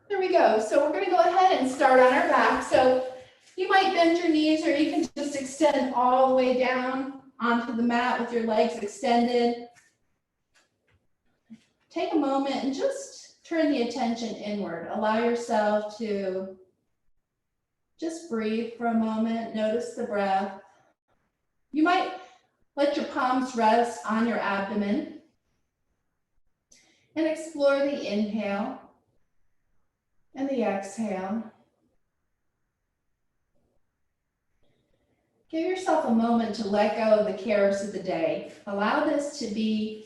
There we go. So we're going to go ahead and start on our back. So you might bend your knees, or you can just extend all the way down onto the mat with your legs extended. Take a moment and just turn the attention inward. Allow yourself to just breathe for a moment. Notice the breath. You might let your palms rest on your abdomen and explore the inhale and the exhale. Give yourself a moment to let go of the cares of the day. Allow this to be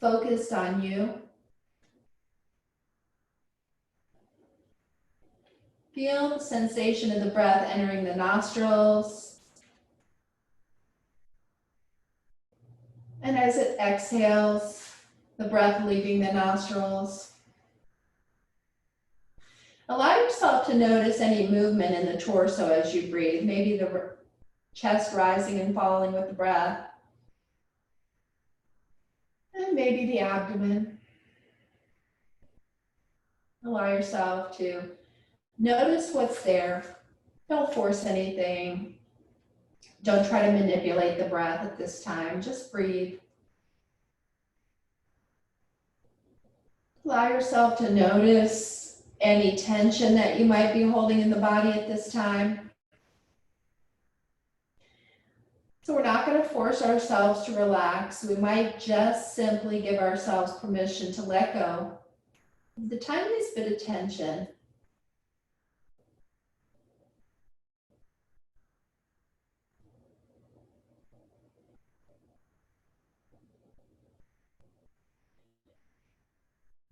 focused on you. Feel the sensation of the breath entering the nostrils. And as it exhales, the breath leaving the nostrils. Allow yourself to notice any movement in the torso as you breathe. Maybe the chest rising and falling with the breath. And maybe the abdomen. Allow yourself to notice what's there. Don't force anything. Don't try to manipulate the breath at this time. Just breathe. Allow yourself to notice any tension that you might be holding in the body at this time. So we're not going to force ourselves to relax. We might just simply give ourselves permission to let go of the tiniest bit of tension.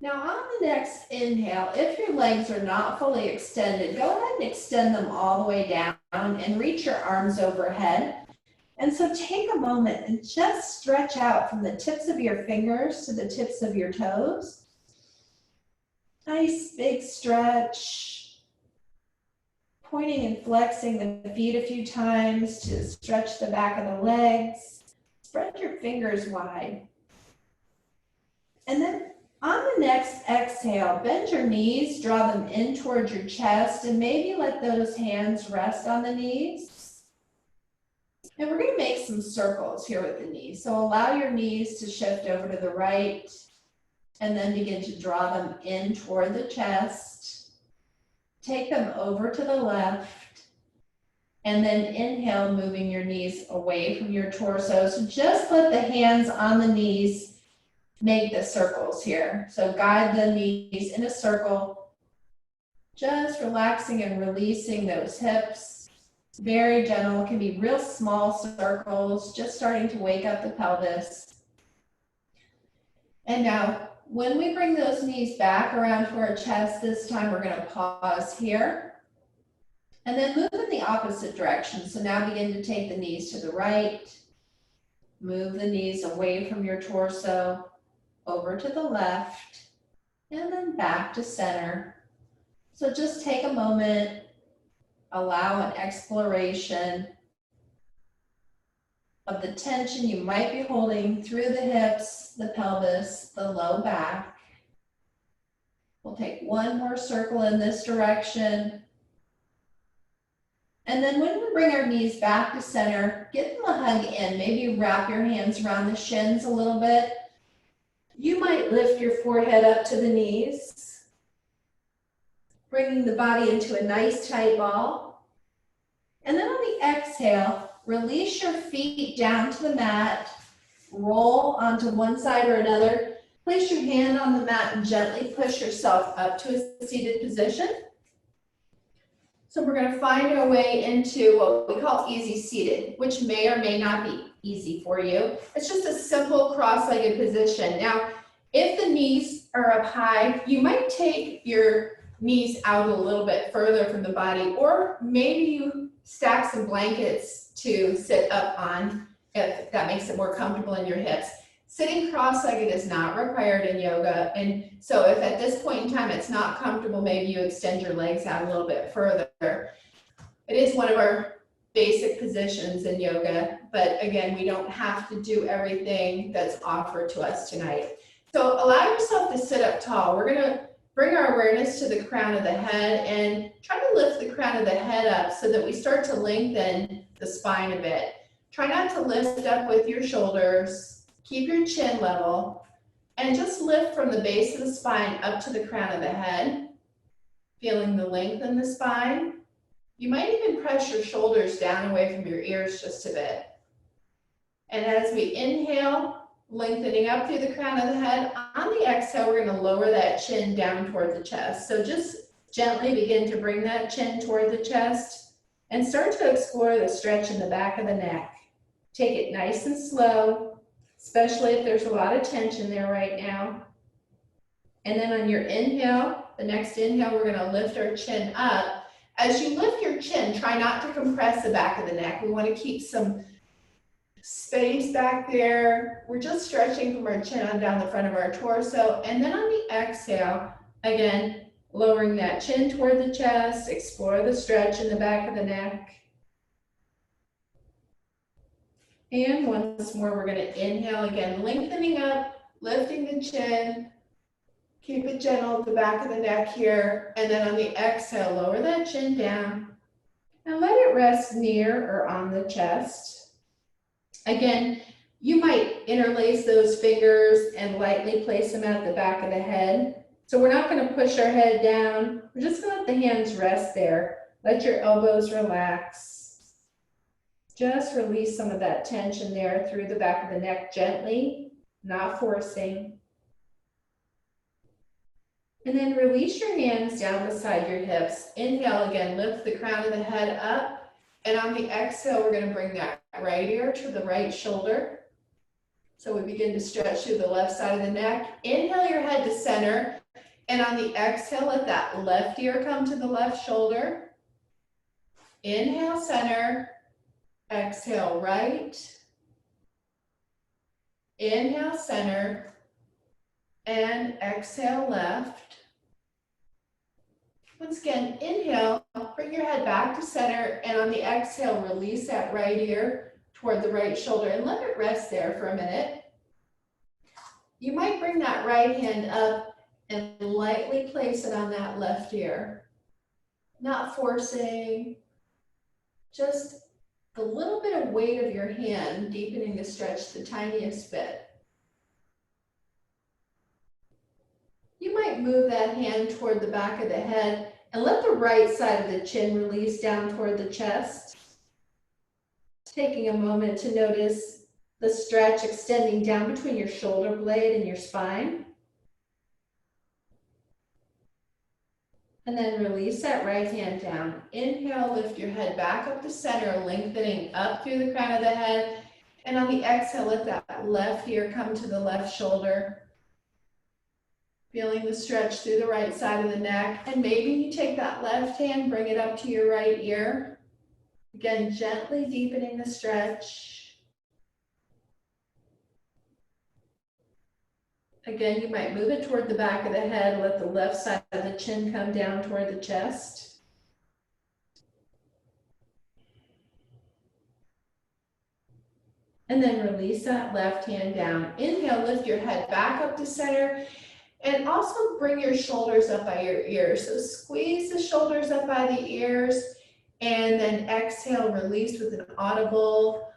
Now on the next inhale, if your legs are not fully extended, go ahead and extend them all the way down and reach your arms overhead. And so take a moment and just stretch out from the tips of your fingers to the tips of your toes. Nice big stretch. Pointing and flexing the feet a few times to stretch the back of the legs. Spread your fingers wide. And then on the next exhale, bend your knees, draw them in towards your chest, and maybe let those hands rest on the knees. And we're going to make some circles here with the knees. So allow your knees to shift over to the right, and then begin to draw them in toward the chest. Take them over to the left, and then inhale, moving your knees away from your torso. So just let the hands on the knees make the circles here. So guide the knees in a circle, just relaxing and releasing those hips. Very gentle, can be real small circles, just starting to wake up the pelvis. And now, when we bring those knees back around to our chest, this time we're going to pause here. And then move in the opposite direction. So now begin to take the knees to the right. Move the knees away from your torso, over to the left, and then back to center. So just take a moment. Allow an exploration of the tension you might be holding through the hips, the pelvis, the low back. We'll take one more circle in this direction. And then when we bring our knees back to center, give them a hug in. Maybe wrap your hands around the shins a little bit. You might lift your forehead up to the knees, bringing the body into a nice tight ball. And then on the exhale, release your feet down to the mat, roll onto one side or another. Place your hand on the mat and gently push yourself up to a seated position. So we're going to find our way into what we call easy seated, which may or may not be easy for you. It's just a simple cross-legged position. Now, if the knees are up high, you might take your knees out a little bit further from the body, or maybe you stack some blankets to sit up on if that makes it more comfortable in your hips. Sitting cross-legged is not required in yoga, and so if at this point in time it's not comfortable, maybe you extend your legs out a little bit further. It is one of our basic positions in yoga, but again, we don't have to do everything that's offered to us tonight. So allow yourself to sit up tall. We're going to bring our awareness to the crown of the head and try to lift the crown of the head up so that we start to lengthen the spine a bit. Try not to lift up with your shoulders. Keep your chin level and just lift from the base of the spine up to the crown of the head, feeling the length in the spine. You might even press your shoulders down away from your ears just a bit. And as we inhale, lengthening up through the crown of the head, on the exhale, we're going to lower that chin down toward the chest. So just gently begin to bring that chin toward the chest and start to explore the stretch in the back of the neck. Take it nice and slow, especially if there's a lot of tension there right now. And then on your inhale, the next inhale, we're going to lift our chin up. As you lift your chin, try not to compress the back of the neck. We want to keep some space back there. We're just stretching from our chin on down the front of our torso. And then on the exhale, again, lowering that chin toward the chest, explore the stretch in the back of the neck. And once more, we're going to inhale again, lengthening up, lifting the chin. Keep it gentle at the back of the neck here. And then on the exhale, lower that chin down and let it rest near or on the chest. Again, you might interlace those fingers and lightly place them at the back of the head. So we're not going to push our head down. We're just going to let the hands rest there. Let your elbows relax. Just release some of that tension there through the back of the neck gently, not forcing. And then release your hands down beside your hips. Inhale again, lift the crown of the head up. And on the exhale, we're going to bring that right ear to the right shoulder. So we begin to stretch through the left side of the neck. Inhale your head to center. And on the exhale, let that left ear come to the left shoulder. Inhale, center. Exhale, right. Inhale, center. And exhale, left. Once again, inhale, bring your head back to center, and on the exhale, release that right ear toward the right shoulder and let it rest there for a minute. You might bring that right hand up and lightly place it on that left ear. Not forcing, just a little bit of weight of your hand, deepening the stretch the tiniest bit. You might move that hand toward the back of the head and let the right side of the chin release down toward the chest. Taking a moment to notice the stretch extending down between your shoulder blade and your spine. And then release that right hand down. Inhale, lift your head back up to center, lengthening up through the crown of the head. And on the exhale, let that left ear come to the left shoulder. Feeling the stretch through the right side of the neck. And maybe you take that left hand, bring it up to your right ear. Again, gently deepening the stretch. Again, you might move it toward the back of the head. Let the left side of the chin come down toward the chest. And then release that left hand down. Inhale, lift your head back up to center. And also bring your shoulders up by your ears. So squeeze the shoulders up by the ears and then exhale, release with an audible.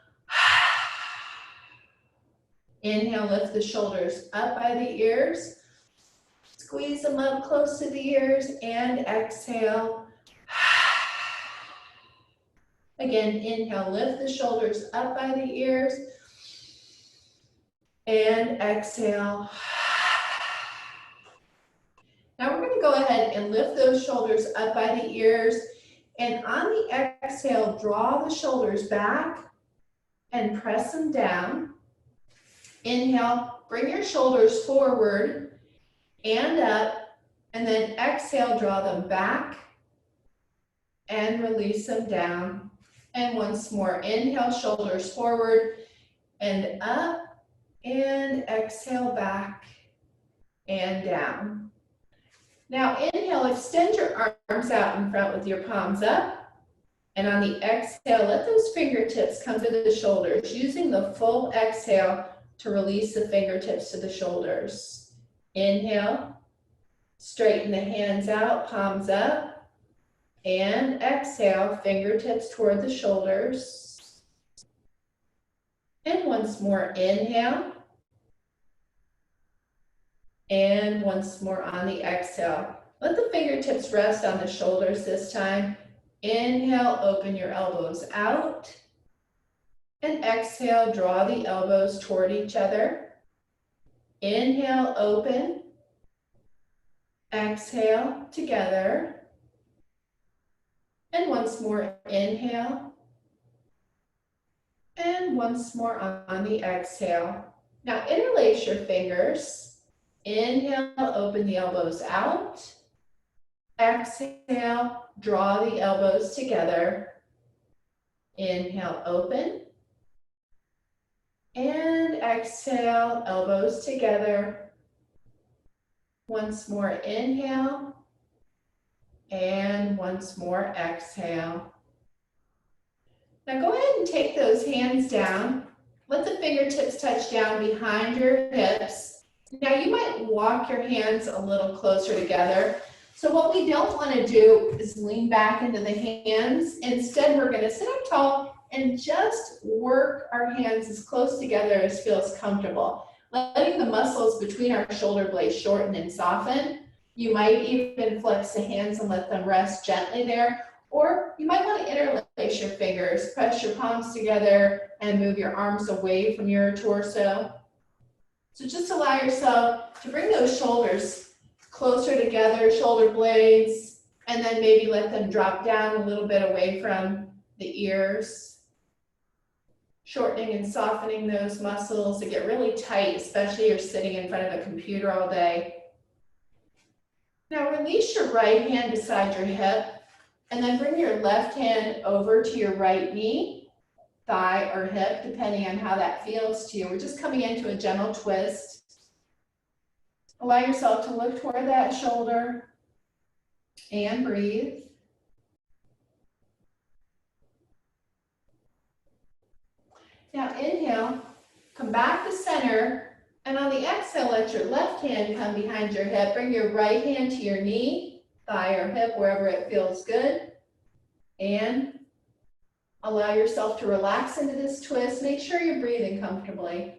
Inhale, lift the shoulders up by the ears. Squeeze them up close to the ears and exhale. Again, inhale, lift the shoulders up by the ears and exhale. Now we're going to go ahead and lift those shoulders up by the ears, and on the exhale, draw the shoulders back and press them down. Inhale, bring your shoulders forward and up, and then exhale, draw them back and release them down. And once more, inhale, shoulders forward and up, and exhale, back and down. Now inhale, extend your arms out in front with your palms up. And on the exhale, let those fingertips come to the shoulders, using the full exhale to release the fingertips to the shoulders. Inhale, Straighten the hands out, palms up, and exhale, fingertips toward the shoulders. And once more, inhale. And once more on the exhale. Let the fingertips rest on the shoulders this time. Inhale, open your elbows out. And exhale, draw the elbows toward each other. Inhale, open. Exhale, together. And once more, inhale. And once more on the exhale. Now interlace your fingers. Inhale, open the elbows out. Exhale, draw the elbows together. Inhale, open. And exhale, elbows together. Once more, inhale. And once more, exhale. Now go ahead and take those hands down. Let the fingertips touch down behind your hips. Now you might walk your hands a little closer together. So what we don't want to do is lean back into the hands. Instead, we're going to sit up tall and just work our hands as close together as feels comfortable. Letting the muscles between our shoulder blades shorten and soften. You might even flex the hands and let them rest gently there. Or you might want to interlace your fingers, press your palms together, and move your arms away from your torso. So just allow yourself to bring those shoulders closer together, shoulder blades, and then maybe let them drop down a little bit away from the ears. Shortening and softening those muscles that get really tight, especially if you're sitting in front of a computer all day. Now release your right hand beside your hip, and then bring your left hand over to your right knee, thigh, or hip, depending on how that feels to you. We're just coming into a gentle twist. Allow yourself to look toward that shoulder and breathe. Now inhale, come back to center, and on the exhale, let your left hand come behind your hip. Bring your right hand to your knee, thigh, or hip, wherever it feels good. And allow yourself to relax into this twist. Make sure you're breathing comfortably.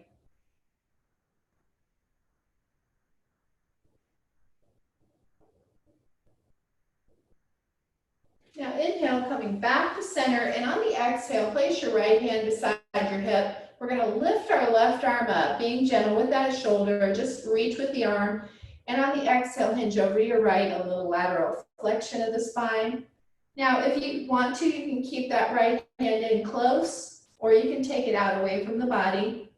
Now inhale, coming back to center, and on the exhale, place your right hand beside your hip. We're going to lift our left arm up, being gentle with that shoulder. Just reach with the arm. And on the exhale, hinge over to your right, a little lateral flexion of the spine. Now, if you want to, you can keep that right hand in close, or you can take it out away from the body.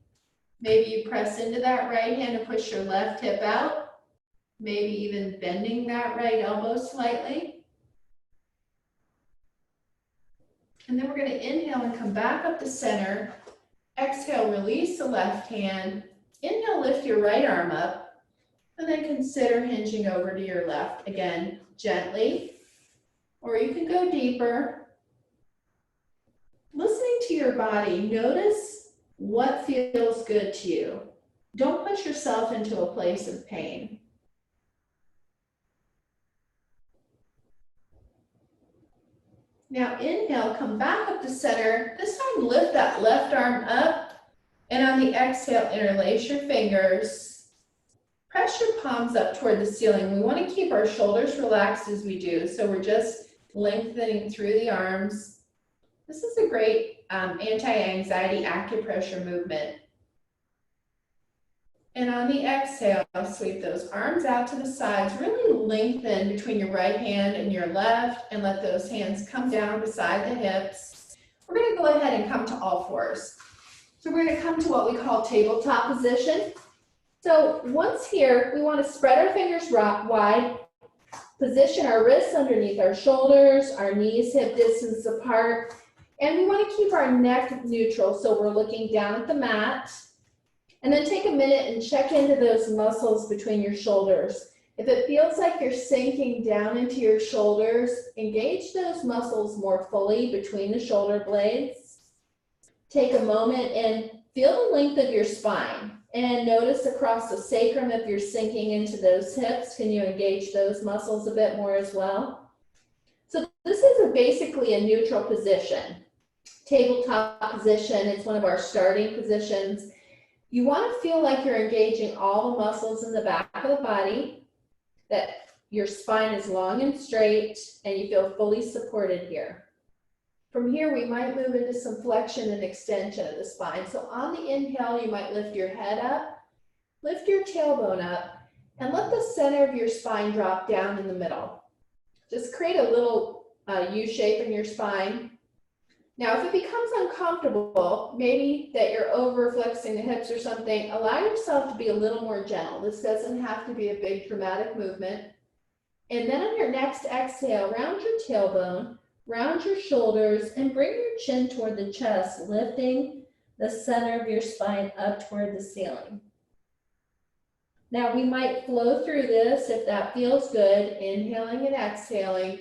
Maybe you press into that right hand and push your left hip out. Maybe even bending that right elbow slightly. And then we're going to inhale and come back up to center. Exhale, release the left hand. Inhale, lift your right arm up. And then consider hinging over to your left. Again, gently. Or you can go deeper. Listening to your body, notice what feels good to you. Don't push yourself into a place of pain. Now inhale, come back up to center. This time lift that left arm up, and on the exhale, interlace your fingers. Press your palms up toward the ceiling. We want to keep our shoulders relaxed as we do, so we're just lengthening through the arms. This is a great anti-anxiety acupressure movement. And on the exhale, sweep those arms out to the sides. Really lengthen between your right hand and your left, and let those hands come down beside the hips. We're going to go ahead and come to all fours. So we're going to come to what we call tabletop position. So once here, we want to spread our fingers wide, position our wrists underneath our shoulders, our knees hip distance apart, and we want to keep our neck neutral, so we're looking down at the mat. And then take a minute and check into those muscles between your shoulders. If it feels like you're sinking down into your shoulders, engage those muscles more fully between the shoulder blades. Take a moment and feel the length of your spine. And notice across the sacrum, if you're sinking into those hips, can you engage those muscles a bit more as well? So this is basically a neutral position. Tabletop position, it's one of our starting positions. You want to feel like you're engaging all the muscles in the back of the body, that your spine is long and straight, and you feel fully supported here. From here, we might move into some flexion and extension of the spine. So on the inhale, you might lift your head up, lift your tailbone up, and let the center of your spine drop down in the middle. Just create a little U shape in your spine. Now, if it becomes uncomfortable, maybe that you're over flexing the hips or something, allow yourself to be a little more gentle. This doesn't have to be a big dramatic movement. And then on your next exhale, round your tailbone, round your shoulders, and bring your chin toward the chest, lifting the center of your spine up toward the ceiling. Now we might flow through this if that feels good, inhaling and exhaling.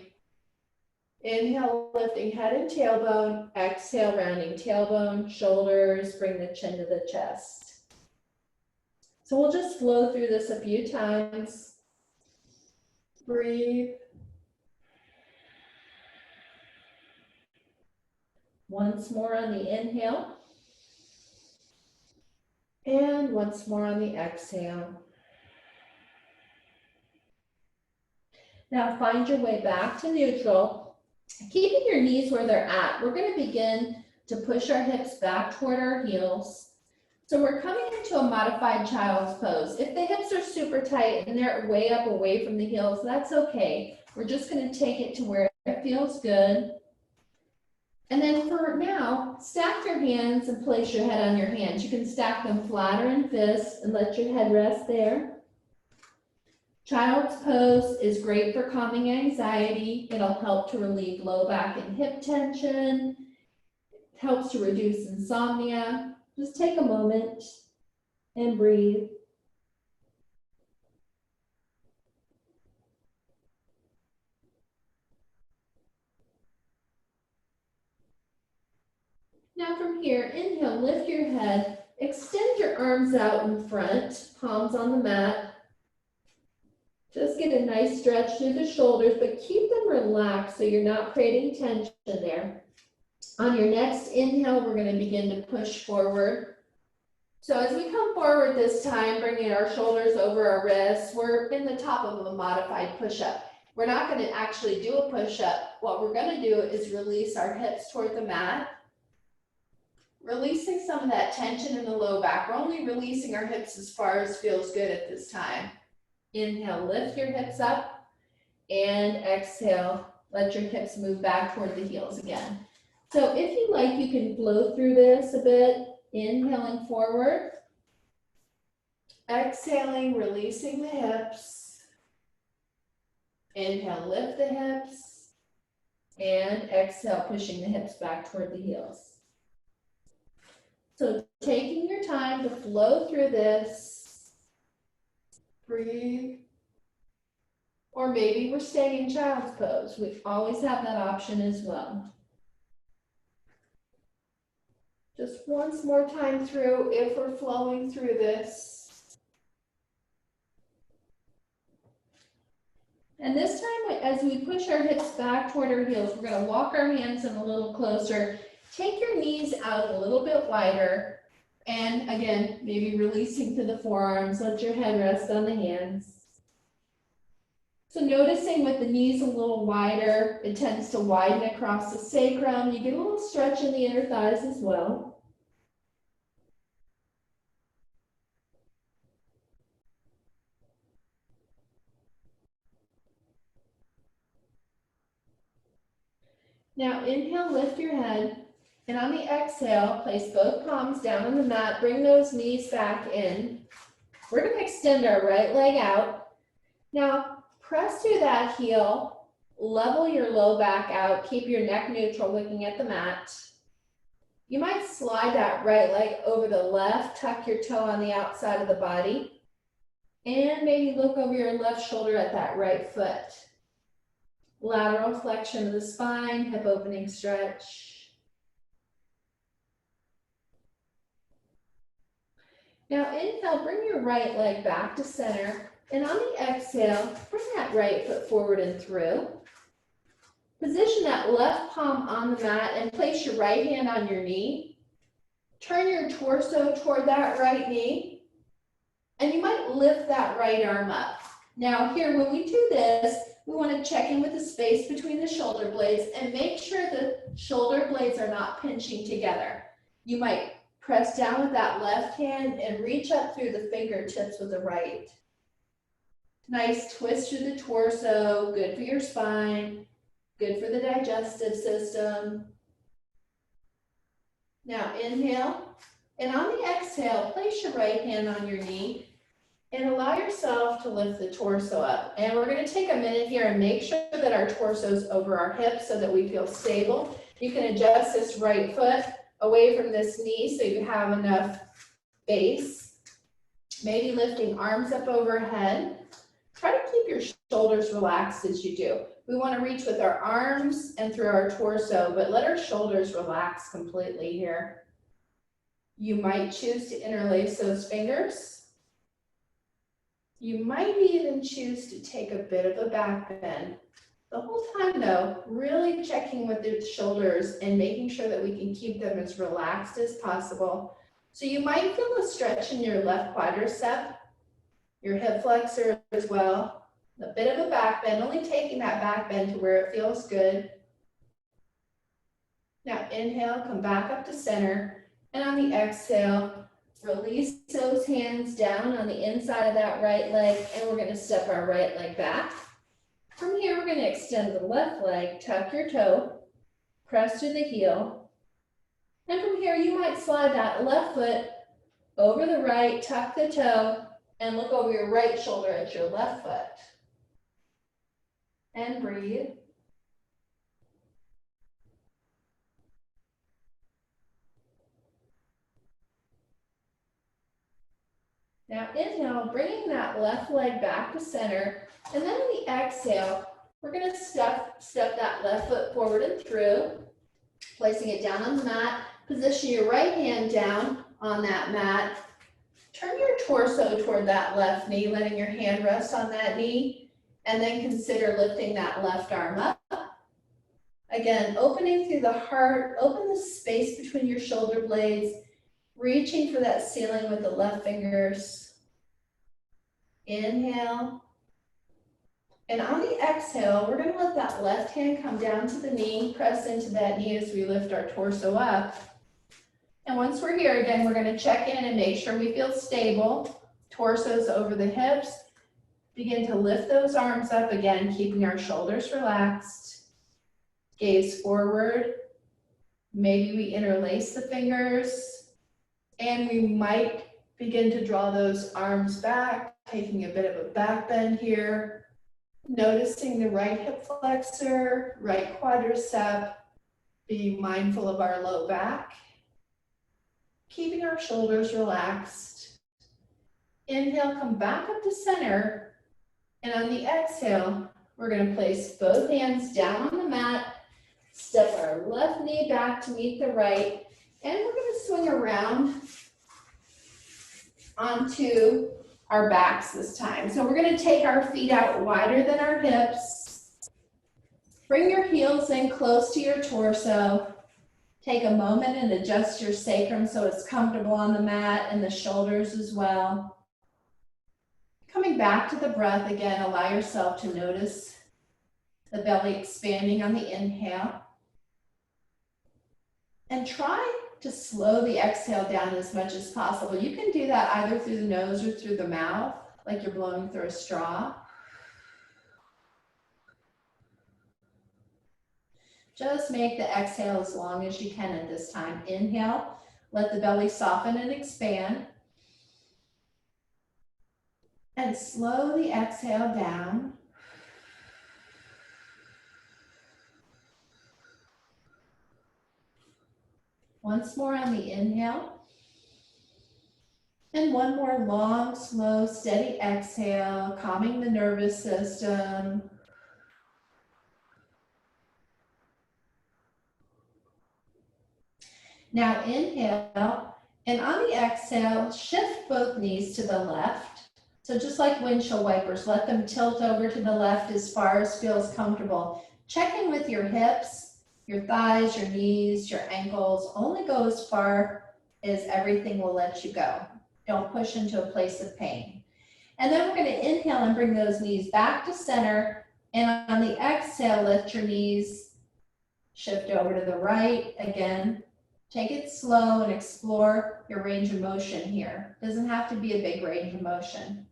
Inhale, lifting head and tailbone. Exhale, rounding tailbone, shoulders, bring the chin to the chest. So we'll just flow through this a few times. Breathe. Once more on the inhale. And once more on the exhale. Now find your way back to neutral. Keeping your knees where they're at, we're going to begin to push our hips back toward our heels. So we're coming into a modified child's pose. If the hips are super tight and they're way up away from the heels, that's okay. We're just going to take it to where it feels good. And then for now, stack your hands and place your head on your hands. You can stack them flat or in fists and let your head rest there. Child's pose is great for calming anxiety. It'll help to relieve low back and hip tension. It helps to reduce insomnia. Just take a moment and breathe. Now from here, inhale, lift your head, extend your arms out in front, palms on the mat. Just get a nice stretch through the shoulders, but keep them relaxed so you're not creating tension there. On your next inhale, we're going to begin to push forward. So as we come forward this time, bringing our shoulders over our wrists, we're in the top of a modified push-up. We're not going to actually do a push-up. What we're going to do is release our hips toward the mat, releasing some of that tension in the low back. We're only releasing our hips as far as feels good at this time. Inhale, lift your hips up, and exhale, let your hips move back toward the heels again. So if you like, you can flow through this a bit, inhaling forward, exhaling, releasing the hips. Inhale, lift the hips, and exhale, pushing the hips back toward the heels. So taking your time to flow through this. Breathe. Or maybe we're staying in child's pose. We always have that option as well. Just once more time through if we're flowing through this. And this time, as we push our hips back toward our heels, we're going to walk our hands in a little closer. Take your knees out a little bit wider. And again, maybe releasing to the forearms, let your head rest on the hands. So noticing with the knees a little wider, it tends to widen across the sacrum. You get a little stretch in the inner thighs as well. Now inhale, lift your head. And on the exhale, place both palms down on the mat. Bring those knees back in. We're going to extend our right leg out. Now, press through that heel. Level your low back out. Keep your neck neutral, looking at the mat. You might slide that right leg over the left. Tuck your toe on the outside of the body. And maybe look over your left shoulder at that right foot. Lateral flexion of the spine, hip opening stretch. Now inhale, bring your right leg back to center. And on the exhale, bring that right foot forward and through. Position that left palm on the mat and place your right hand on your knee. Turn your torso toward that right knee. And you might lift that right arm up. Now here, when we do this, we want to check in with the space between the shoulder blades and make sure the shoulder blades are not pinching together. You might press down with that left hand and reach up through the fingertips with the right. Nice twist through the torso, good for your spine, good for the digestive system. Now inhale, and on the exhale, place your right hand on your knee and allow yourself to lift the torso up. And we're going to take a minute here and make sure that our torso is over our hips so that we feel stable. You can adjust this right foot away from this knee so you have enough base. Maybe lifting arms up overhead. Try to keep your shoulders relaxed as you do. We want to reach with our arms and through our torso, but let our shoulders relax completely here. You might choose to interlace those fingers. You might even choose to take a bit of a back bend. The whole time though, really checking with the shoulders and making sure that we can keep them as relaxed as possible. So you might feel a stretch in your left quadricep, your hip flexor as well. A bit of a back bend, only taking that back bend to where it feels good. Now inhale, come back up to center, and on the exhale, release those hands down on the inside of that right leg, and we're going to step our right leg back. From here, we're going to extend the left leg, tuck your toe, press to the heel. And from here, you might slide that left foot over the right, tuck the toe, and look over your right shoulder at your left foot. And breathe. Now inhale, bringing that left leg back to center, and then on the exhale, we're going to step that left foot forward and through, placing it down on the mat. Position your right hand down on that mat. Turn your torso toward that left knee, letting your hand rest on that knee, and then consider lifting that left arm up. Again, opening through the heart, open the space between your shoulder blades, reaching for that ceiling with the left fingers. Inhale. And on the exhale, we're going to let that left hand come down to the knee, press into that knee as we lift our torso up. And once we're here again, we're going to check in and make sure we feel stable. Torso's over the hips. Begin to lift those arms up again, keeping our shoulders relaxed. Gaze forward. Maybe we interlace the fingers. And we might begin to draw those arms back, taking a bit of a back bend here. Noticing the right hip flexor, right quadricep, being mindful of our low back. Keeping our shoulders relaxed. Inhale, come back up to center. And on the exhale, we're going to place both hands down on the mat. Step our left knee back to meet the right. And we're going to swing around onto our backs this time. So we're going to take our feet out wider than our hips. Bring your heels in close to your torso. Take a moment and adjust your sacrum so it's comfortable on the mat and the shoulders as well. Coming back to the breath again, allow yourself to notice the belly expanding on the inhale. And try to slow the exhale down as much as possible. You can do that either through the nose or through the mouth, like you're blowing through a straw. Just make the exhale as long as you can at this time. Inhale, let the belly soften and expand. And slow the exhale down. Once more on the inhale. And one more long, slow, steady exhale, calming the nervous system. Now inhale, And on the exhale, shift both knees to the left. So just like windshield wipers, let them tilt over to the left as far as feels comfortable. Check in with your hips, your thighs, your knees, your ankles. Only go as far as everything will let you go. Don't push into a place of pain. And then we're going to inhale and bring those knees back to center. And on the exhale, lift your knees, shift over to the right again. Take it slow and explore your range of motion here. Doesn't have to be a big range of motion.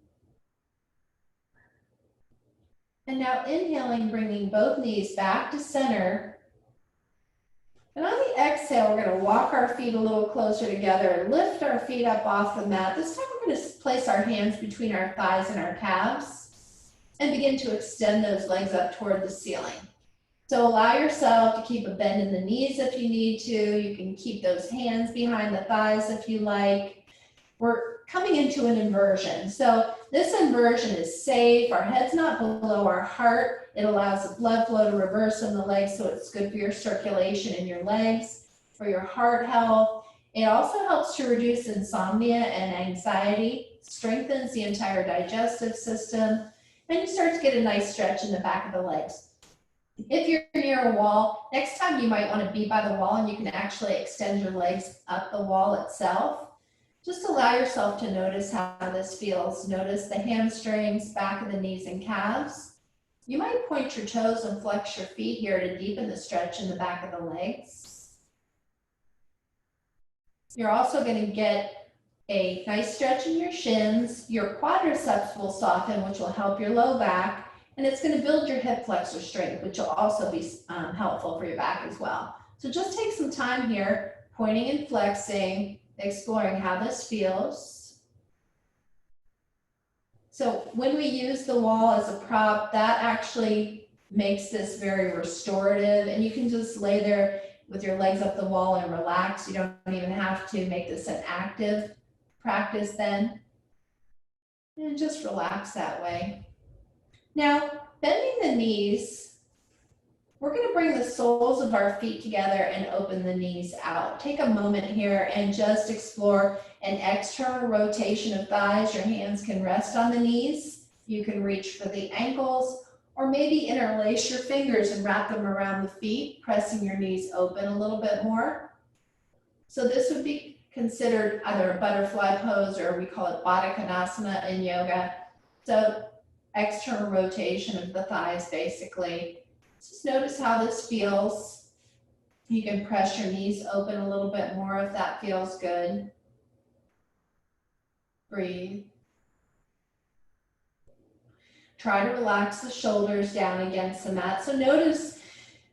And now inhaling, bringing both knees back to center. And on the exhale, we're going to walk our feet a little closer together, lift our feet up off the mat. This time we're going to place our hands between our thighs and our calves and begin to extend those legs up toward the ceiling. So allow yourself to keep a bend in the knees if you need to. You can keep those hands behind the thighs if you like. We're coming into an inversion. So this inversion is safe. Our head's not below our heart. It allows the blood flow to reverse in the legs, so it's good for your circulation in your legs, for your heart health. It also helps to reduce insomnia and anxiety, strengthens the entire digestive system, and you start to get a nice stretch in the back of the legs. If you're near a wall, next time you might want to be by the wall and you can actually extend your legs up the wall itself. Just allow yourself to notice how this feels. Notice the hamstrings, back of the knees and calves. You might point your toes and flex your feet here to deepen the stretch in the back of the legs. You're also going to get a nice stretch in your shins. Your quadriceps will soften, which will help your low back. And it's going to build your hip flexor strength, which will also be helpful for your back as well. So just take some time here, pointing and flexing, exploring how this feels. So when we use the wall as a prop, that actually makes this very restorative, and you can just lay there with your legs up the wall and relax. You don't even have to make this an active practice then. And just relax that way. Now, bending the knees, we're going to bring the soles of our feet together and open the knees out. Take a moment here and just explore an external rotation of thighs. Your hands can rest on the knees. You can reach for the ankles, or maybe interlace your fingers and wrap them around the feet, pressing your knees open a little bit more. So this would be considered either a butterfly pose, or we call it Baddha Konasana in yoga. So external rotation of the thighs, basically. Just notice how this feels. You can press your knees open a little bit more if that feels good. Breathe. Try to relax the shoulders down against the mat. So notice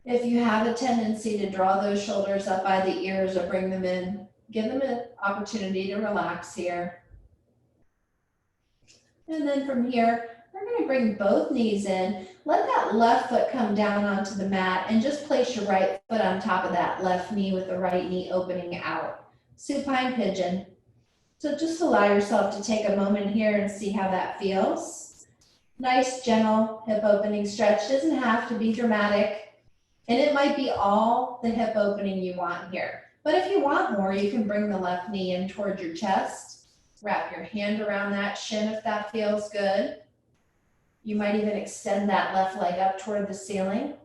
if you have a tendency to draw those shoulders up by the ears or bring them in, give them an opportunity to relax here. And then from here, we're going to bring both knees in. Let that left foot come down onto the mat and just place your right foot on top of that left knee with the right knee opening out. Supine pigeon. So just allow yourself to take a moment here and see how that feels. Nice, gentle hip opening stretch. Doesn't have to be dramatic. And it might be all the hip opening you want here. But if you want more, you can bring the left knee in toward your chest. Wrap your hand around that shin if that feels good. You might even extend that left leg up toward the ceiling.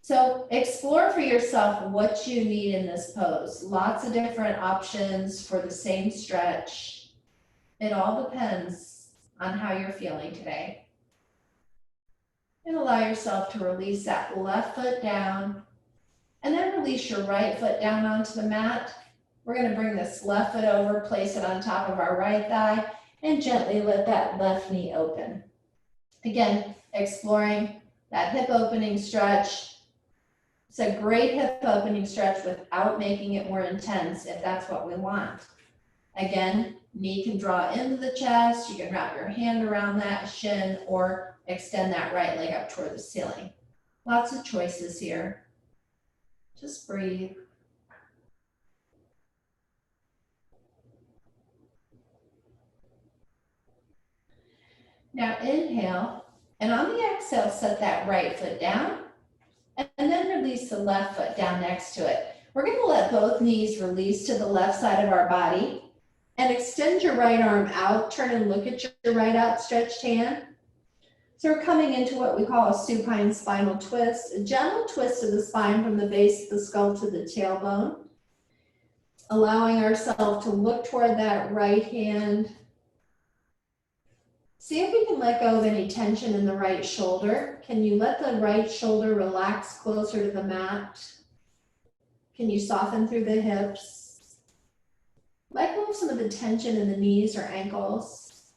So explore for yourself what you need in this pose. Lots of different options for the same stretch. It all depends on how you're feeling today. And allow yourself to release that left foot down, and then release your right foot down onto the mat. We're going to bring this left foot over, place it on top of our right thigh, and gently let that left knee open. Again, exploring that hip opening stretch. It's a great hip opening stretch without making it more intense if that's what we want. Again, knee can draw into the chest. You can wrap your hand around that shin or extend that right leg up toward the ceiling. Lots of choices here. Just breathe. Now inhale, and on the exhale, set that right foot down, and then release the left foot down next to it. We're going to let both knees release to the left side of our body and extend your right arm out. Turn and look at your right outstretched hand. So we're coming into what we call a supine spinal twist, a gentle twist of the spine from the base of the skull to the tailbone, allowing ourselves to look toward that right hand. See if we can let go of any tension in the right shoulder. Can you let the right shoulder relax closer to the mat? Can you soften through the hips? Let go of some of the tension in the knees or ankles.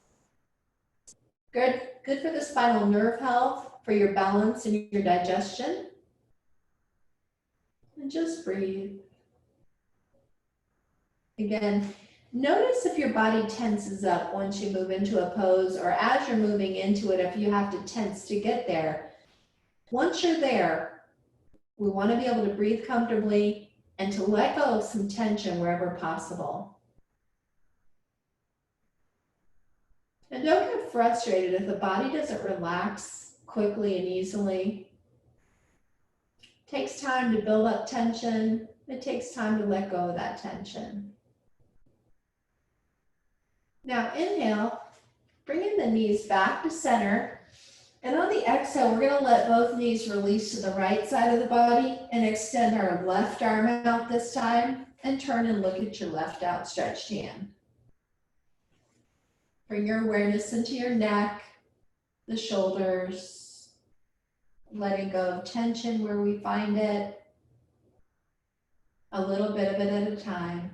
Good for the spinal nerve health, for your balance and your digestion. And just breathe. Again, notice if your body tenses up once you move into a pose, or as you're moving into it, if you have to tense to get there. Once you're there, we want to be able to breathe comfortably and to let go of some tension wherever possible. And don't get frustrated if the body doesn't relax quickly and easily. It takes time to build up tension. It takes time to let go of that tension. Now inhale, bringing the knees back to center. And on the exhale, we're going to let both knees release to the right side of the body and extend our left arm out this time and turn and look at your left outstretched hand. Bring your awareness into your neck, the shoulders, letting go of tension where we find it, a little bit of it at a time.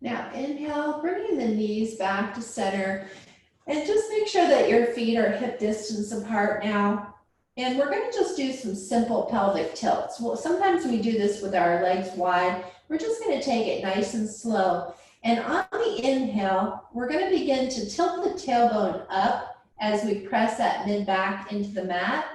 Now inhale, bringing the knees back to center, and just make sure that your feet are hip distance apart now. And we're going to just do some simple pelvic tilts. Well, sometimes we do this with our legs wide. We're just going to take it nice and slow. And on the inhale, we're going to begin to tilt the tailbone up as we press that mid back into the mat.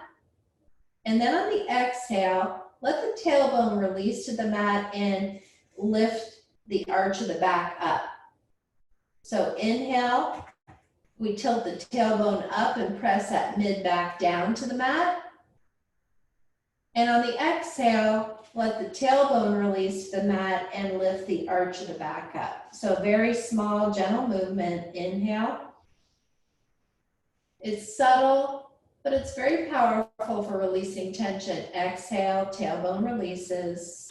And then on the exhale, let the tailbone release to the mat and lift the arch of the back up. So inhale, we tilt the tailbone up and press that mid back down to the mat. And on the exhale, let the tailbone release to the mat and lift the arch of the back up. So very small, gentle movement. Inhale. It's subtle, but it's very powerful for releasing tension. Exhale, tailbone releases.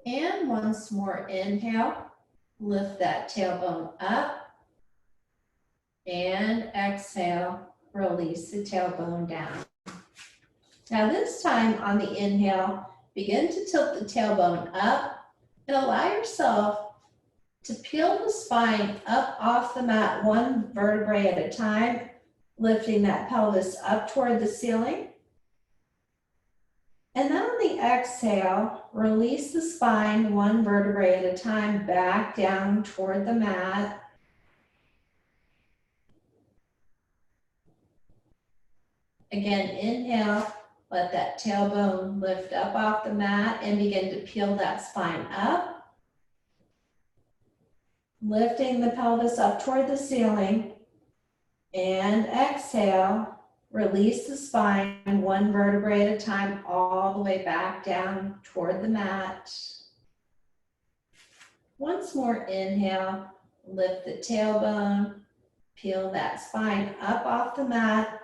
And once more, inhale, lift that tailbone up. And exhale, release the tailbone down. Now this time on the inhale, begin to tilt the tailbone up and allow yourself to peel the spine up off the mat one vertebrae at a time, lifting that pelvis up toward the ceiling. And then on the exhale, release the spine one vertebrae at a time back down toward the mat. Again, inhale, let that tailbone lift up off the mat and begin to peel that spine up. Lifting the pelvis up toward the ceiling. And exhale, release the spine one vertebrae at a time all the way back down toward the mat. Once more, inhale, lift the tailbone, peel that spine up off the mat.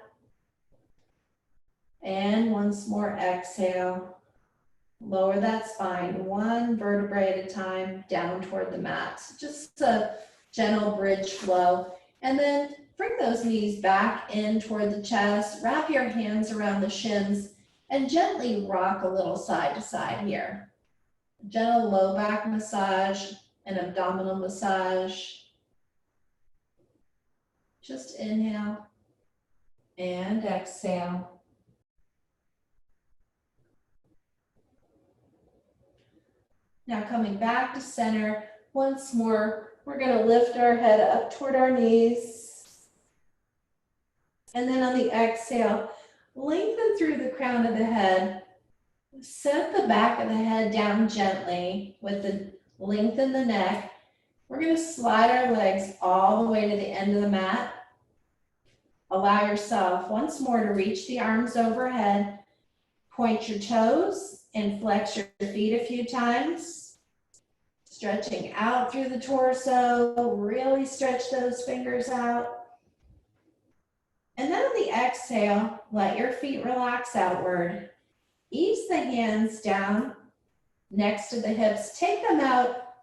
And once more, exhale, lower that spine one vertebrae at a time down toward the mat. So just a gentle bridge flow. And then bring those knees back in toward the chest, wrap your hands around the shins, and gently rock a little side to side here. Gentle low back massage and abdominal massage. Just inhale and exhale. Now coming back to center, Once more, we're going to lift our head up toward our knees. And then on the exhale, lengthen through the crown of the head. Set the back of the head down gently with the lengthen the neck. We're going to slide our legs all the way to the end of the mat. Allow yourself once more to reach the arms overhead. Point your toes and flex your feet a few times. Stretching out through the torso. Really stretch those fingers out. And then on the exhale, let your feet relax outward. Ease the hands down next to the hips. Take them out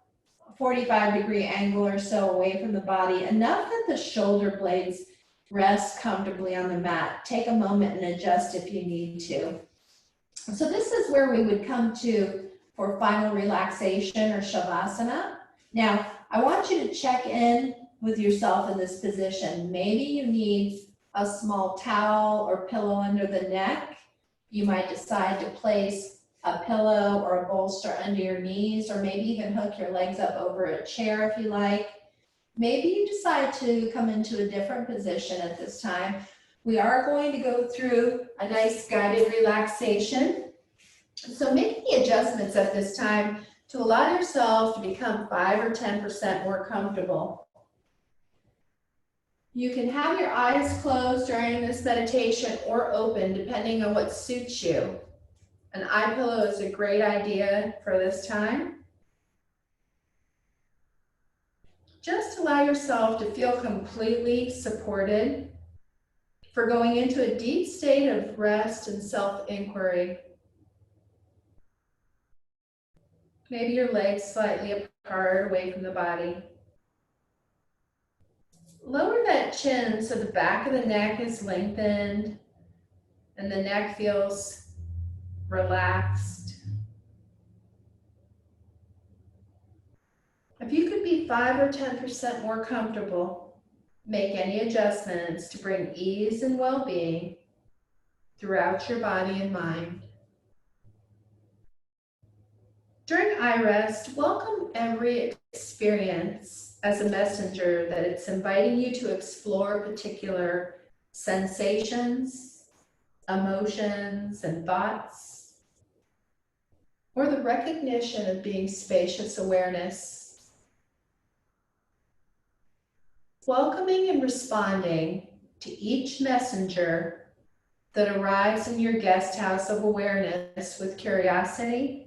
a 45-degree angle or so away from the body, enough that the shoulder blades rest comfortably on the mat. Take a moment and adjust if you need to. So this is where we would come to for final relaxation or shavasana. Now, I want you to check in with yourself in this position. Maybe you need a small towel or pillow under the neck. You might decide to place a pillow or a bolster under your knees, or maybe even hook your legs up over a chair if you like. Maybe you decide to come into a different position at this time. We are going to go through a nice guided relaxation. So make the adjustments at this time to allow yourself to become 5 or 10% more comfortable. You can have your eyes closed during this meditation or open, depending on what suits you. An eye pillow is a great idea for this time. Just allow yourself to feel completely supported for going into a deep state of rest and self-inquiry. Maybe your legs slightly apart, away from the body. Lower that chin so the back of the neck is lengthened and the neck feels relaxed. If you could be 5 or 10% more comfortable, make any adjustments to bring ease and well-being throughout your body and mind. During eye rest, welcome every experience as a messenger that it's inviting you to explore particular sensations, emotions, and thoughts, or the recognition of being spacious awareness. Welcoming and responding to each messenger that arrives in your guest house of awareness with curiosity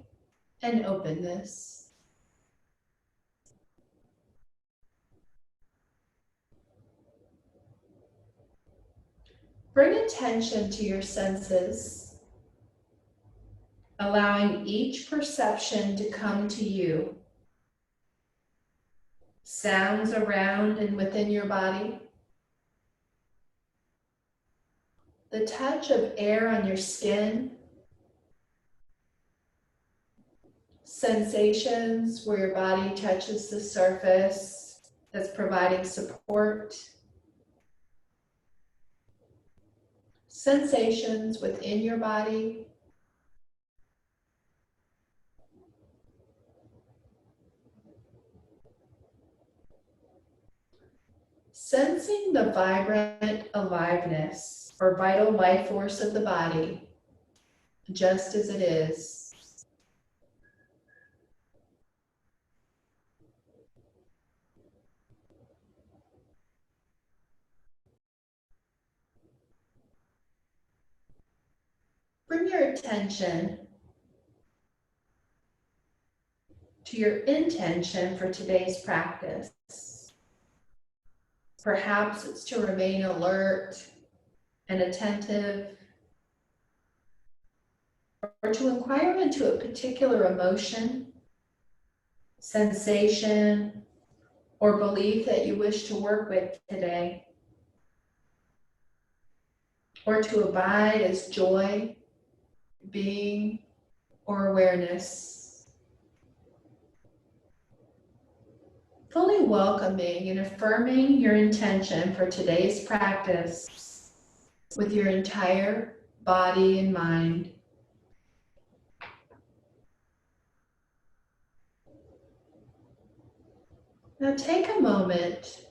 and openness. Bring attention to your senses, allowing each perception to come to you. Sounds around and within your body. The touch of air on your skin. Sensations where your body touches the surface that's providing support. Sensations within your body. Sensing the vibrant aliveness or vital life force of the body, just as it is. Bring your attention to your intention for today's practice. Perhaps it's to remain alert and attentive, or to inquire into a particular emotion, sensation, or belief that you wish to work with today, or to abide as joy, being, or awareness. Fully welcoming and affirming your intention for today's practice with your entire body and mind. Now take a moment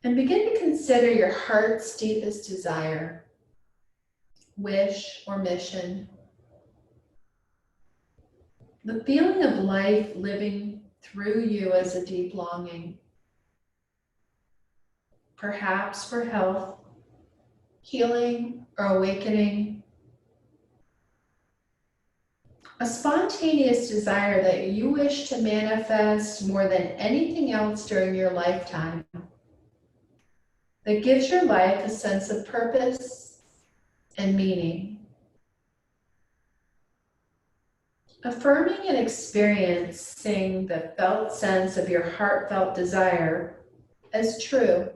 and begin to consider your heart's deepest desire, wish, or mission. The feeling of life living through you as a deep longing, perhaps for health, healing, or awakening. A spontaneous desire that you wish to manifest more than anything else during your lifetime, that gives your life a sense of purpose and meaning. Affirming and experiencing the felt sense of your heartfelt desire as true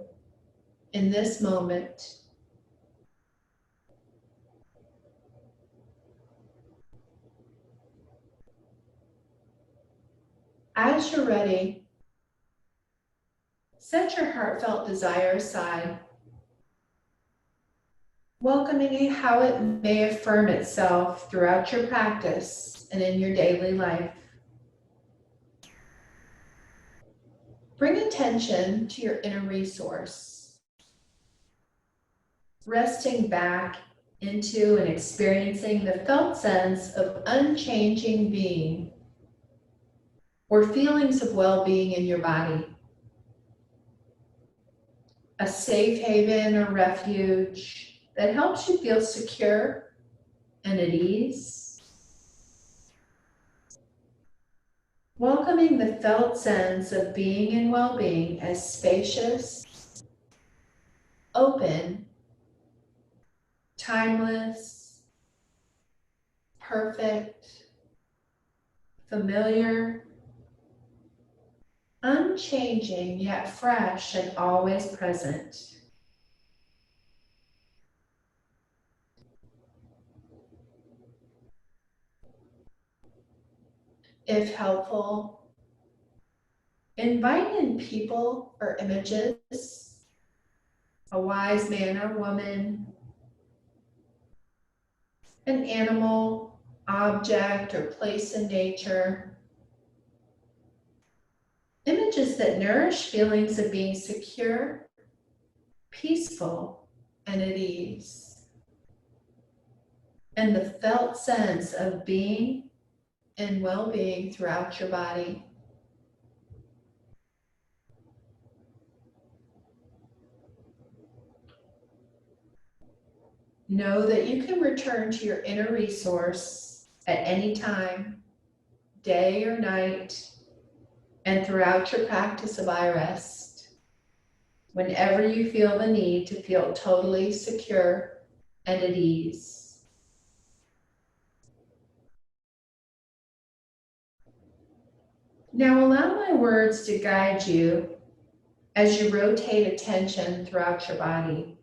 in this moment. As you're ready, set your heartfelt desire aside, welcoming how it may affirm itself throughout your practice and in your daily life. Bring attention to your inner resource, resting back into and experiencing the felt sense of unchanging being or feelings of well-being in your body. A safe haven or refuge that helps you feel secure and at ease. Welcoming the felt sense of being and well-being as spacious, open, timeless, perfect, familiar, unchanging yet fresh and always present. If helpful, invite in people or images, a wise man or woman, an animal, object, or place in nature. Images that nourish feelings of being secure, peaceful, and at ease. And the felt sense of being and well-being throughout your body. Know that you can return to your inner resource at any time, day or night, and throughout your practice of iRest, whenever you feel the need to feel totally secure and at ease. Now allow my words to guide you as you rotate attention throughout your body,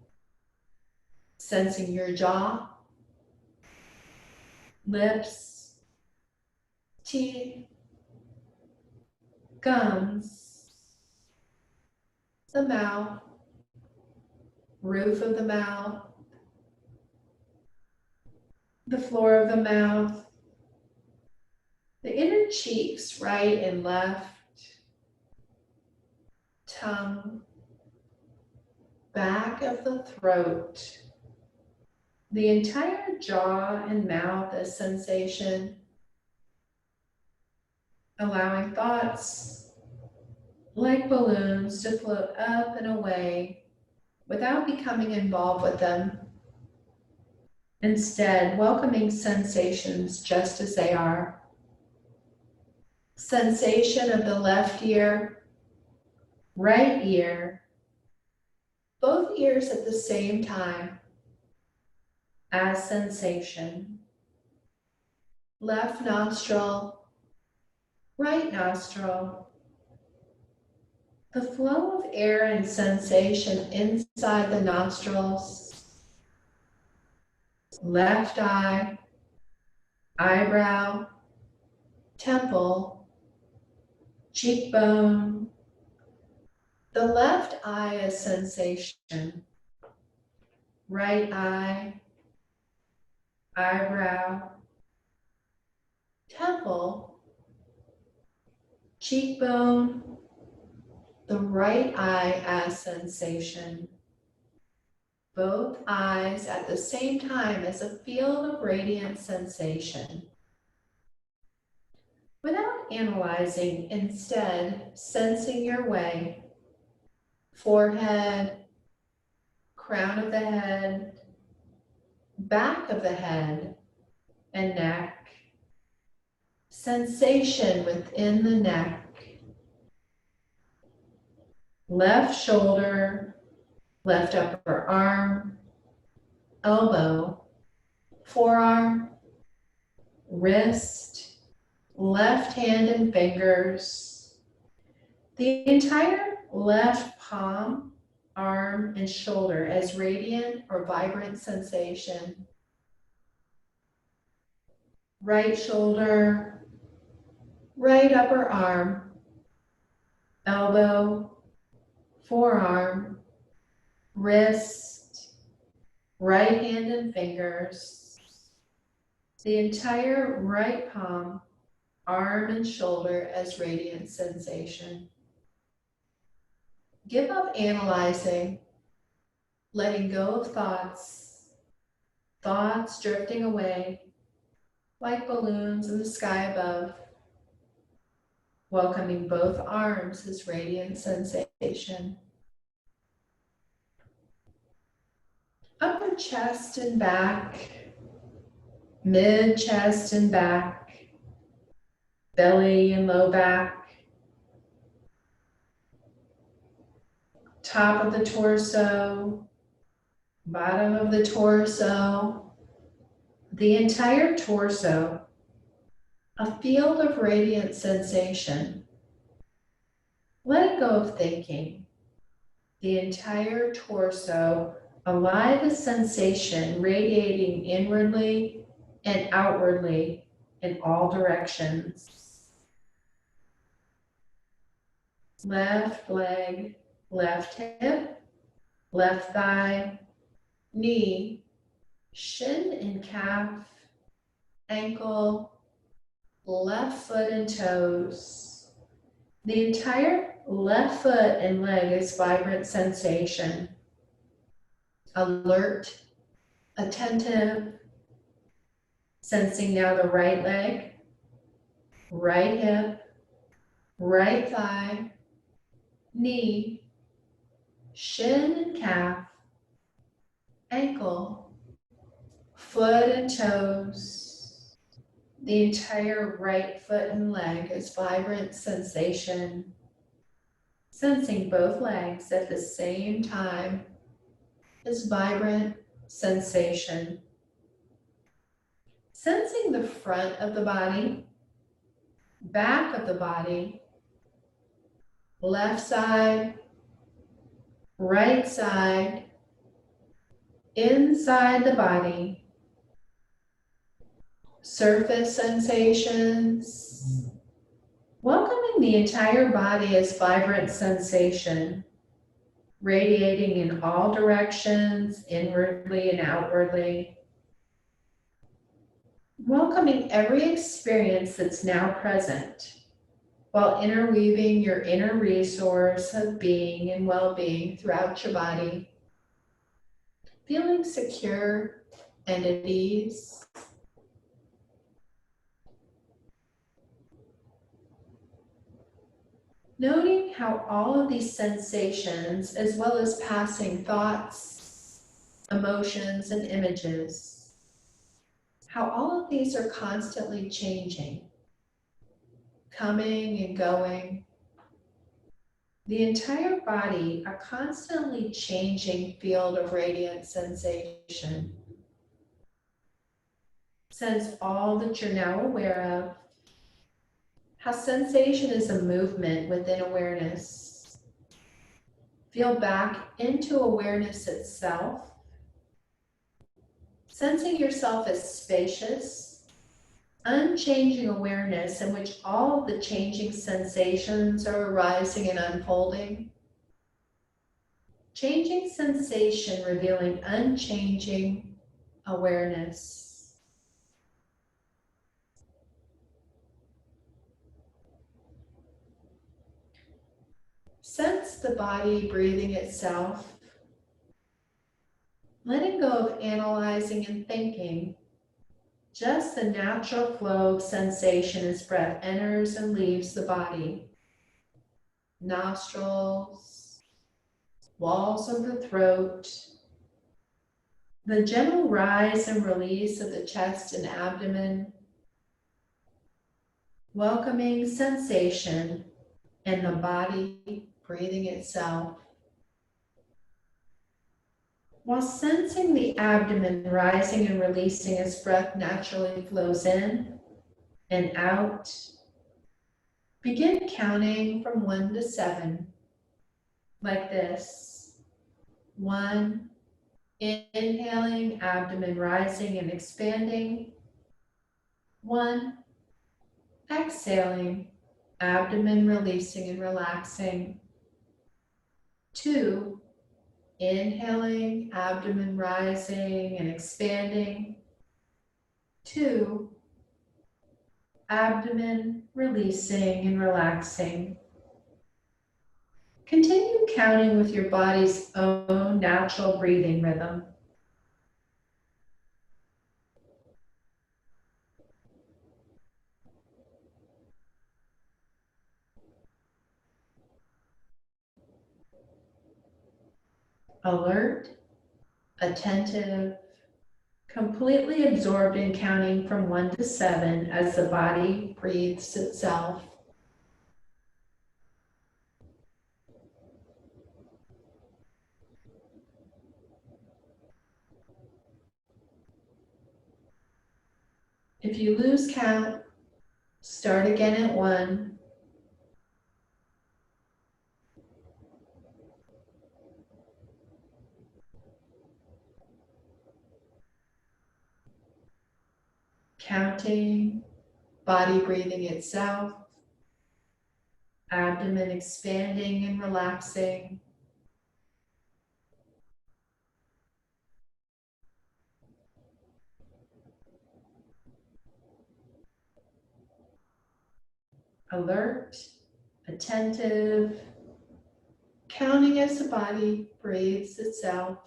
sensing your jaw, lips, teeth, gums, the mouth, roof of the mouth, the floor of the mouth, the inner cheeks, right and left, tongue, back of the throat, the entire jaw and mouth as sensation, allowing thoughts like balloons to float up and away without becoming involved with them. Instead, welcoming sensations just as they are. Sensation of the left ear, right ear, both ears at the same time as sensation. Left nostril, right nostril. The flow of air and sensation inside the nostrils. Left eye, eyebrow, temple, cheekbone. The left eye as sensation. Right eye, eyebrow, temple, cheekbone, the right eye as sensation. Both eyes at the same time as a field of radiant sensation. Without analyzing, instead, sensing your way. Forehead, crown of the head, back of the head, and neck. Sensation within the neck. Left shoulder, left upper arm, elbow, forearm, wrist, left hand and fingers. The entire left palm, arm, and shoulder as radiant or vibrant sensation. Right shoulder, right upper arm, elbow, forearm, wrist, right hand and fingers. The entire right palm, arm, and shoulder as radiant sensation. Give up analyzing, letting go of thoughts drifting away like balloons in the sky above, welcoming both arms as radiant sensation. Upper chest and back, mid chest and back, belly and low back, top of the torso, bottom of the torso, the entire torso, a field of radiant sensation. Let go of thinking. The entire torso, alive as sensation, radiating inwardly and outwardly in all directions. Left leg, left hip, left thigh, knee, shin and calf, ankle, left foot and toes. The entire left foot and leg is vibrant sensation. Alert, attentive, sensing now the right leg, right hip, right thigh, knee, shin and calf, ankle, foot and toes. The entire right foot and leg is vibrant sensation. Sensing both legs at the same time is vibrant sensation. Sensing the front of the body, back of the body, left side, right side, inside the body, surface sensations, welcoming the entire body as vibrant sensation, radiating in all directions, inwardly and outwardly, welcoming every experience that's now present, while interweaving your inner resource of being and well-being throughout your body, feeling secure and at ease. Noting how all of these sensations, as well as passing thoughts, emotions, and images, how all of these are constantly changing, coming and going. The entire body, a constantly changing field of radiant sensation. Sense all that you're now aware of. How sensation is a movement within awareness. Feel back into awareness itself. Sensing yourself as spacious, unchanging awareness in which all of the changing sensations are arising and unfolding. Changing sensation revealing unchanging awareness. Sense the body breathing itself, letting go of analyzing and thinking, just the natural flow of sensation as breath enters and leaves the body. Nostrils, walls of the throat, the gentle rise and release of the chest and abdomen, welcoming sensation in the body breathing itself. While sensing the abdomen rising and releasing as breath naturally flows in and out, begin counting from 1 to 7, like this. 1, inhaling, abdomen rising and expanding. 1, exhaling, abdomen releasing and relaxing. 2, inhaling, abdomen rising and expanding. 2, abdomen releasing and relaxing. Continue counting with your body's own natural breathing rhythm. Alert, attentive, completely absorbed in counting from 1 to 7 as the body breathes itself. If you lose count, start again at 1. Counting, body breathing itself, abdomen expanding and relaxing. Alert, attentive, counting as the body breathes itself.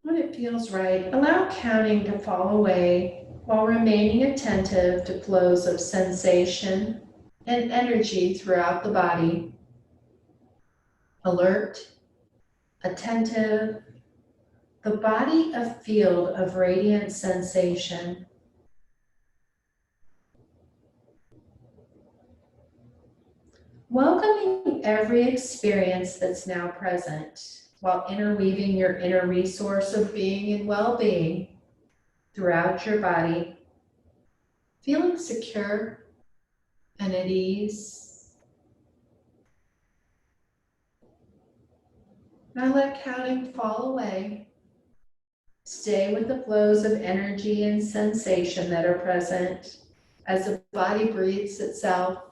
When it feels right, allow counting to fall away while remaining attentive to flows of sensation and energy throughout the body. Alert, attentive, the body a field of radiant sensation. Welcoming every experience that's now present while interweaving your inner resource of being and well-being throughout your body, feeling secure and at ease. Now let counting fall away. Stay with the flows of energy and sensation that are present as the body breathes itself,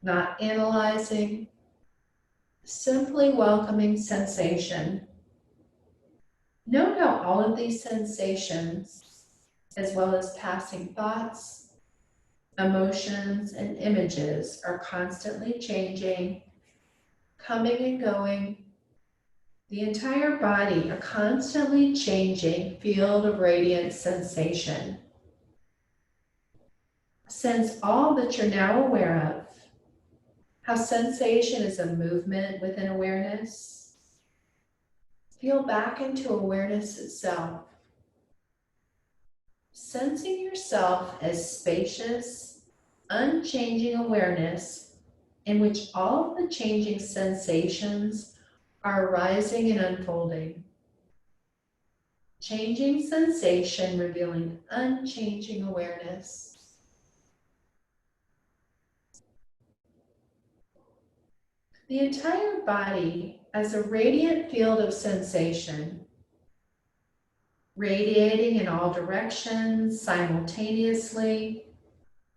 not analyzing, simply welcoming sensation. Note how all of these sensations, as well as passing thoughts, emotions, and images, are constantly changing, coming and going. The entire body, a constantly changing field of radiant sensation. Sense all that you're now aware of. How sensation is a movement within awareness. Feel back into awareness itself. Sensing yourself as spacious, unchanging awareness in which all of the changing sensations are arising and unfolding. Changing sensation revealing unchanging awareness. The entire body as a radiant field of sensation, radiating in all directions simultaneously,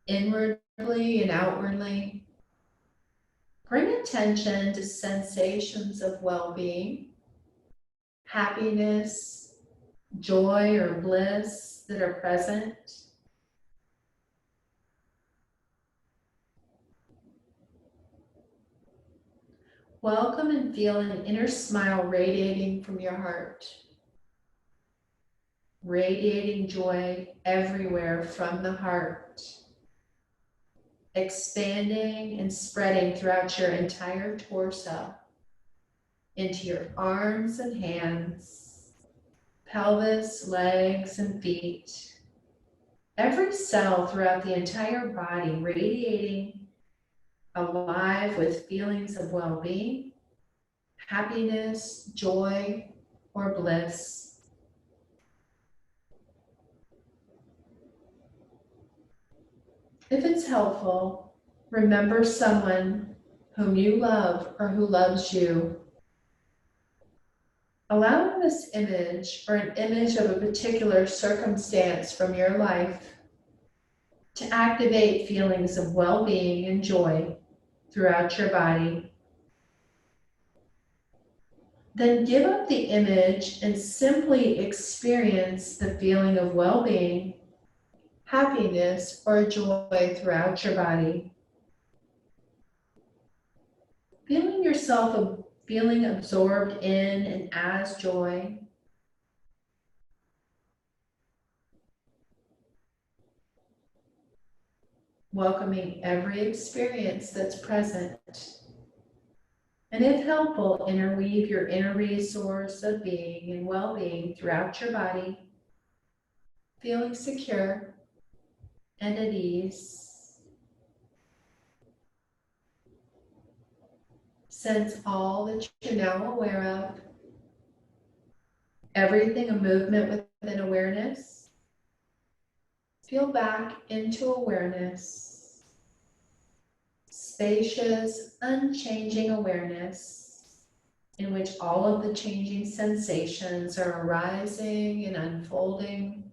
inwardly and outwardly. Bring attention to sensations of well-being, happiness, joy or bliss that are present. Welcome and feel an inner smile radiating from your heart. Radiating joy everywhere from the heart. Expanding and spreading throughout your entire torso, into your arms and hands, pelvis, legs, and feet. Every cell throughout the entire body radiating, alive with feelings of well-being, happiness, joy, or bliss. If it's helpful, remember someone whom you love or who loves you. Allow this image or an image of a particular circumstance from your life to activate feelings of well-being and joy throughout your body. Then give up the image and simply experience the feeling of well-being, happiness, or joy throughout your body. Feeling absorbed in and as joy. Welcoming every experience that's present. And if helpful, interweave your inner resource of being and well-being throughout your body, feeling secure and at ease. Sense all that you're now aware of, everything a movement within awareness. Feel back into awareness, spacious, unchanging awareness, in which all of the changing sensations are arising and unfolding.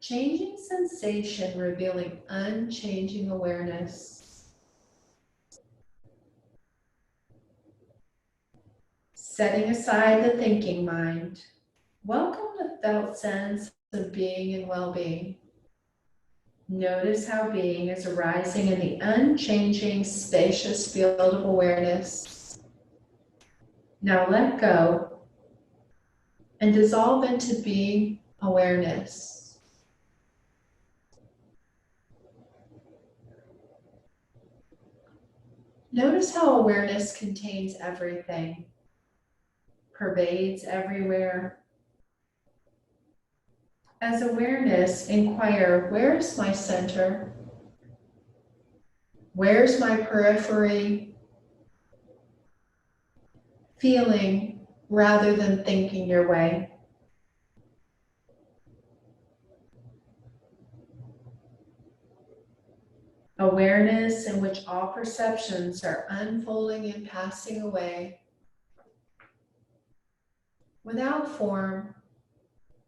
Changing sensation revealing unchanging awareness. Setting aside the thinking mind, welcome the felt sense of being and well-being. Notice how being is arising in the unchanging, spacious field of awareness. Now let go and dissolve into being awareness. Notice how awareness contains everything, pervades everywhere. As awareness, inquire, where's my center? Where's my periphery? Feeling rather than thinking your way. Awareness in which all perceptions are unfolding and passing away. Without form,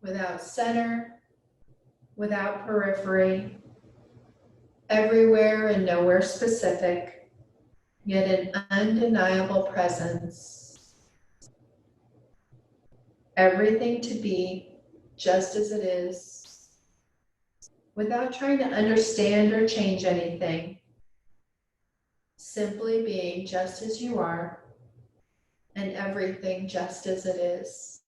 without center, without periphery, everywhere and nowhere specific, yet an undeniable presence. Everything to be just as it is, without trying to understand or change anything, simply being just as you are and everything just as it is.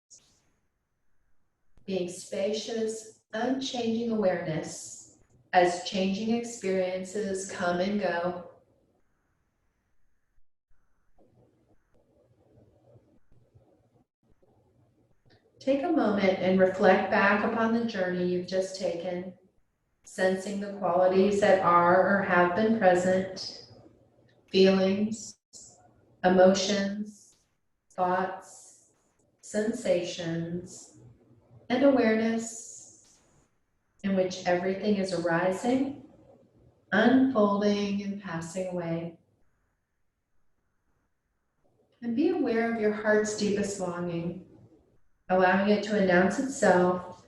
Being spacious, unchanging awareness as changing experiences come and go. Take a moment and reflect back upon the journey you've just taken, sensing the qualities that are or have been present, feelings, emotions, thoughts, sensations, and awareness in which everything is arising, unfolding, and passing away. And be aware of your heart's deepest longing, allowing it to announce itself,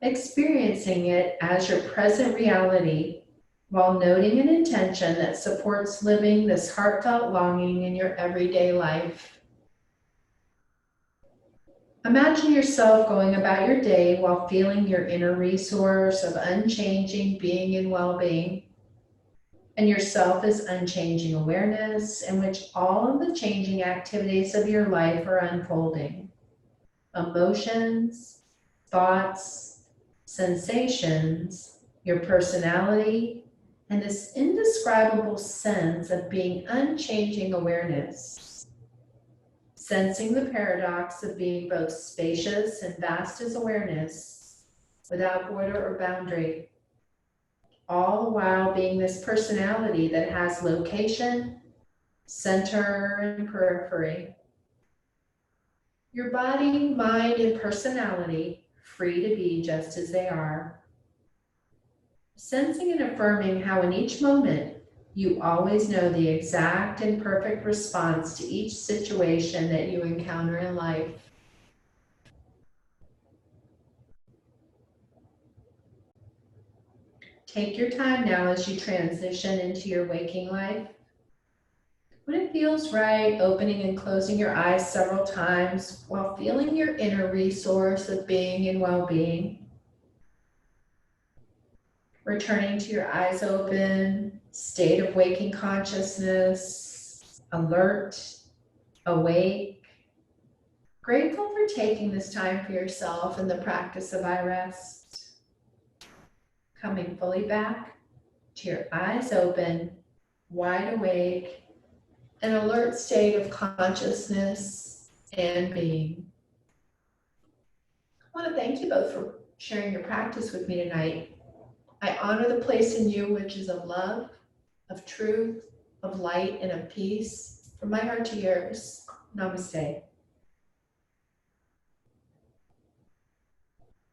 experiencing it as your present reality, while noting an intention that supports living this heartfelt longing in your everyday life. Imagine yourself going about your day while feeling your inner resource of unchanging being and well-being, and yourself is unchanging awareness in which all of the changing activities of your life are unfolding. Emotions, thoughts, sensations, your personality, and this indescribable sense of being unchanging awareness. Sensing the paradox of being both spacious and vast as awareness, without border or boundary, all the while being this personality that has location, center, and periphery. Your body, mind, and personality free to be just as they are. Sensing and affirming how in each moment you always know the exact and perfect response to each situation that you encounter in life. Take your time now as you transition into your waking life. When it feels right, opening and closing your eyes several times while feeling your inner resource of being and well-being. Returning to your eyes open, state of waking consciousness, alert, awake, grateful for taking this time for yourself in the practice of iRest. Coming fully back to your eyes open, wide awake, an alert state of consciousness and being. I want to thank you both for sharing your practice with me tonight. I honor the place in you which is of love, of truth, of light, and of peace. From my heart to yours, namaste.